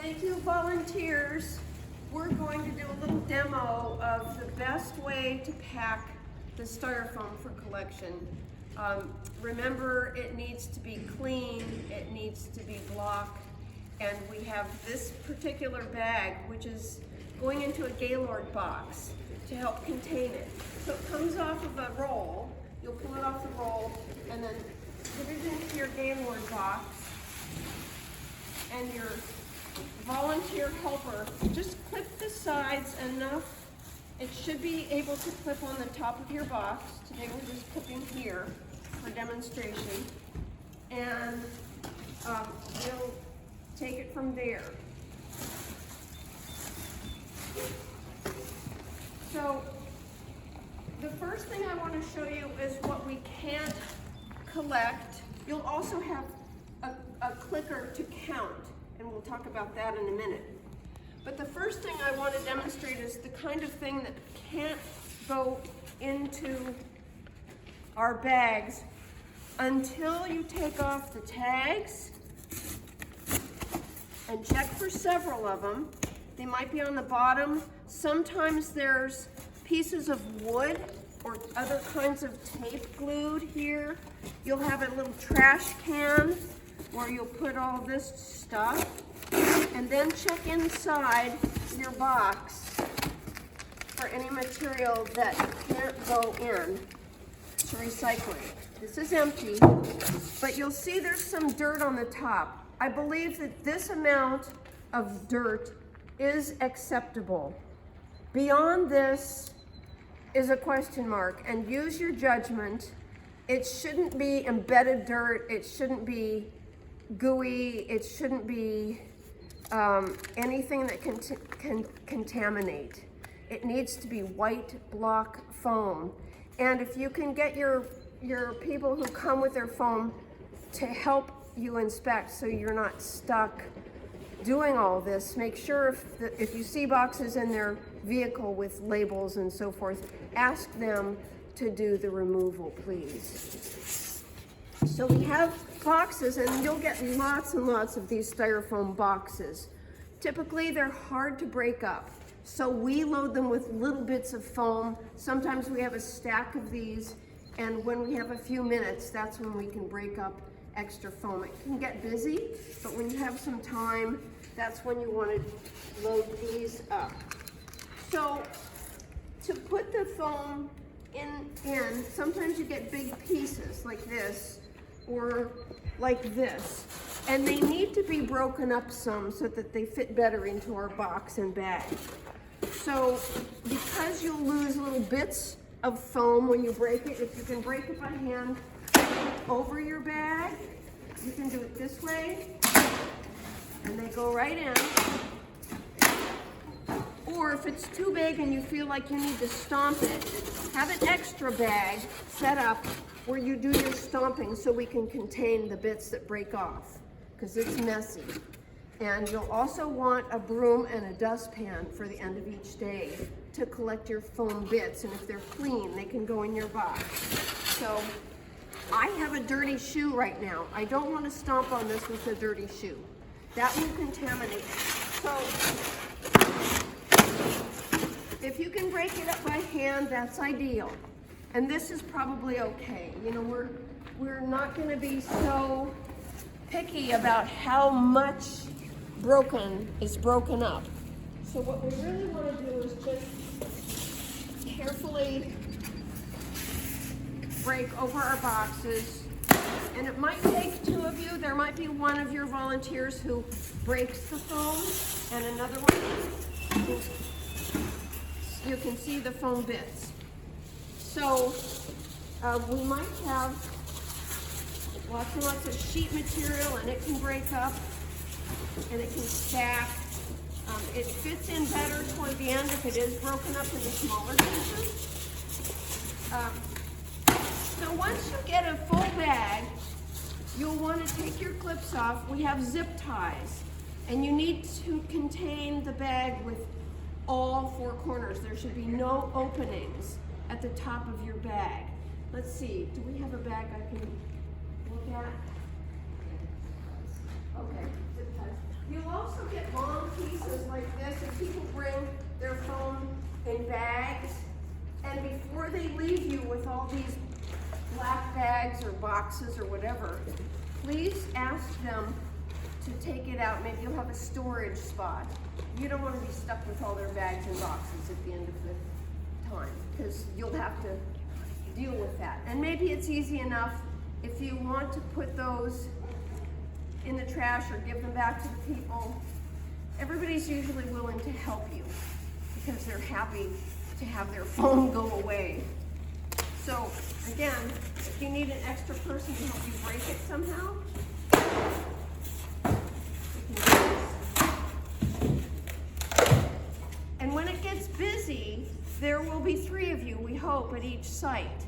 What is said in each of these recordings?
Thank you, volunteers. We're going to do a little demo of the best way to pack the styrofoam for collection. Remember, it needs to be clean, it needs to be blocked, and we have this particular bag, which is going into a Gaylord box to help contain it. So it comes off of a roll. You'll pull it off the roll and then put it into your Gaylord box, and your volunteer helper just clip the sides enough. It should be able to clip on the top of your box. Today we're just clipping here for demonstration, and you'll take it from there. So the first thing I want to show you is what we can't collect. You'll also have a clicker to count, and we'll talk about that in a minute. But the first thing I want to demonstrate is the kind of thing that can't go into our bags until you take off the tags and check for several of them. They might be on the bottom. Sometimes there's pieces of wood or other kinds of tape glued here. You'll have a little trash can where you'll put all this stuff, and then check inside your box for any material that can't go in to recycling. This is empty, but you'll see there's some dirt on the top. I believe that this amount of dirt is acceptable. Beyond this is a question mark, and use your judgment. It shouldn't be embedded dirt, it shouldn't be gooey, it shouldn't be anything that can contaminate. It needs to be white block foam. And if you can get your people who come with their foam to help you inspect so you're not stuck doing all this, make sure if you see boxes in their vehicle with labels and so forth, ask them to do the removal, please. So we have boxes, and you'll get lots and lots of these styrofoam boxes. Typically, they're hard to break up, so we load them with little bits of foam. Sometimes we have a stack of these, and when we have a few minutes, that's when we can break up extra foam. It can get busy, but when you have some time, that's when you want to load these up. So to put the foam in, sometimes you get big pieces like this or like this, and they need to be broken up some so that they fit better into our box and bag. So because you'll lose little bits of foam when you break it, if you can break it by hand over your bag, you can do it this way, and they go right in. Or if it's too big and you feel like you need to stomp it, have an extra bag set up where you do your stomping so we can contain the bits that break off, because it's messy. And you'll also want a broom and a dustpan for the end of each day to collect your foam bits, and if they're clean, they can go in your box. So I have a dirty shoe right now. I don't want to stomp on this with a dirty shoe. That will contaminate. So if you can break it up by hand, that's ideal. And this is probably okay. You know, we're not going to be so picky about how much is broken up. So what we really want to do is just carefully break over our boxes. And it might take two of you. There might be one of your volunteers who breaks the foam, and another one you can see the foam bits. So we might have lots and lots of sheet material, and it can break up and it can stack. It fits in better toward the end if it is broken up into smaller pieces. So once you get a full bag, you'll want to take your clips off. We have zip ties, and you need to contain the bag with all four corners. There should be no openings at the top of your bag. Let's see, do we have a bag I can look at? Okay, zip ties. You'll also get long like this, and people bring their foam in bags, and before they leave you with all these black bags or boxes or whatever, please ask them to take it out. Maybe you'll have a storage spot. You don't want to be stuck with all their bags and boxes at the end of the time, because you'll have to deal with that. And maybe it's easy enough if you want to put those in the trash or give them back to the people. Everybody's usually willing to help you because they're happy to have their foam go away. So again, if you need an extra person to help you break it somehow, you can do this. And when it gets busy, there will be 3 of you, we hope, at each site.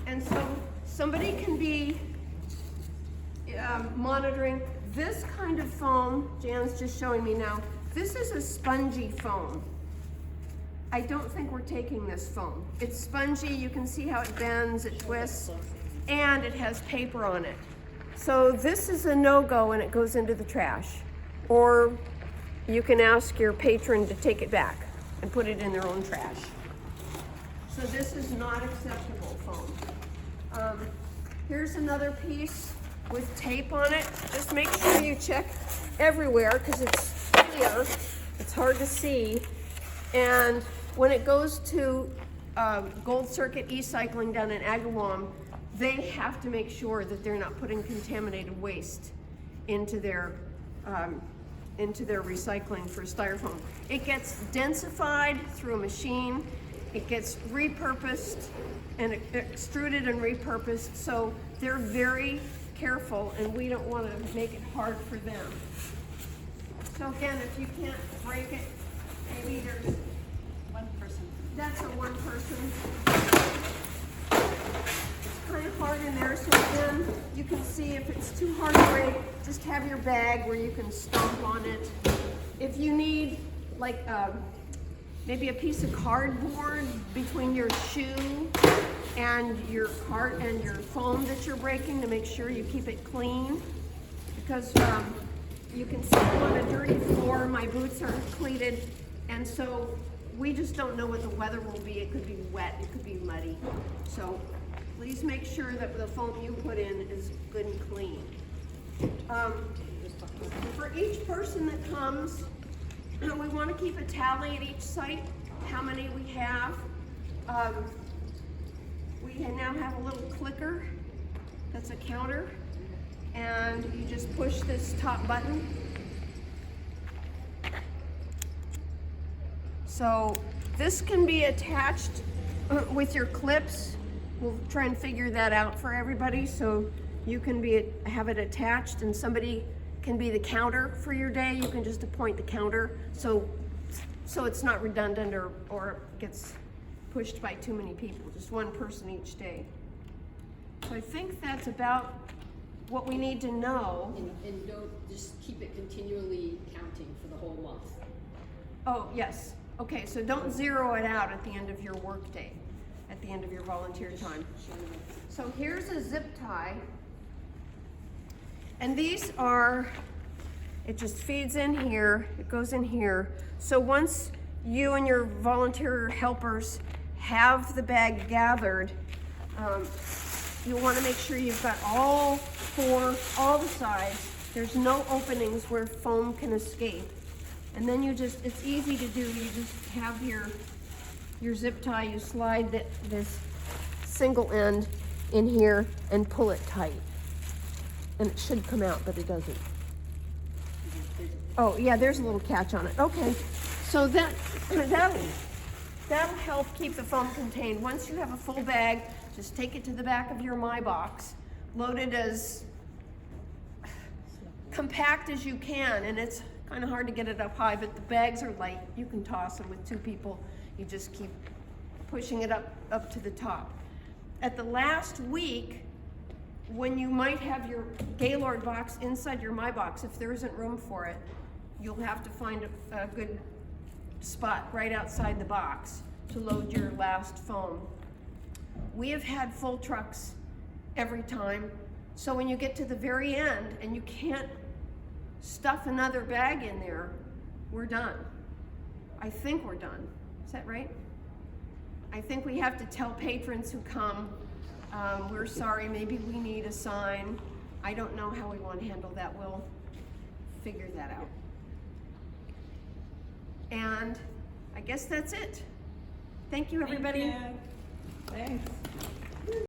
And so somebody can be monitoring this kind of foam. Jan's just showing me now. This is a spongy foam. I don't think we're taking this foam. It's spongy, you can see how it bends, it twists, and it has paper on it. So this is a no-go and it goes into the trash. Or you can ask your patron to take it back and put it in their own trash. So this is not acceptable foam. Here's another piece with tape on it. Just make sure you check everywhere because it's clear, it's hard to see. And when it goes to Gold Circuit e-cycling down in Agawam, they have to make sure that they're not putting contaminated waste into their recycling for styrofoam. It gets densified through a machine. It gets repurposed and extruded and repurposed. So they're very careful, and we don't want to make it hard for them. So again, if you can't break it, maybe there's one person. That's a one person. It's kind of hard in there, so again, you can see if it's too hard to break, just have your bag where you can stomp on it. If you need like maybe a piece of cardboard between your shoe and your cart and your foam that you're breaking to make sure you keep it clean, because you can see I'm on a dirty floor, my boots are cleated, and so we just don't know what the weather will be. It could be wet, it could be muddy. So please make sure that the foam you put in is good and clean. For each person that comes, we want to keep a tally at each site, how many we have. We now have a little clicker that's a counter, and you just push this top button. So this can be attached with your clips. We'll try and figure that out for everybody, so you can have it attached and somebody can be the counter for your day. You can just appoint the counter so it's not redundant or gets pushed by too many people, just one person each day. So I think that's about what we need to know. And don't just keep it continually counting for the whole month. Oh, yes. Okay, so don't zero it out at the end of your work day, at the end of your volunteer time. So here's a zip tie. And these are, it just feeds in here, it goes in here. So once you and your volunteer helpers have the bag gathered, you'll want to make sure you've got all the sides. There's no openings where foam can escape. And then it's easy to do. You just have your zip tie, you slide this single end in here and pull it tight. And it should come out, but it doesn't. Oh yeah, there's a little catch on it. Okay, so that'll help keep the foam contained. Once you have a full bag, just take it to the back of your My Box, load it as compact as you can, and it's kind of hard to get it up high, but the bags are light. You can toss them with 2 people. You just keep pushing it up to the top. At the last week, when you might have your Gaylord box inside your My Box, if there isn't room for it, you'll have to find a good spot right outside the box to load your last foam. We have had full trucks every time, so when you get to the very end and you can't stuff another bag in there, we're done. I think we're done. Is that right? I think we have to tell patrons who come, we're sorry, maybe we need a sign. I don't know how we want to handle that. We'll figure that out. And I guess that's it. Thank you, everybody. Thanks.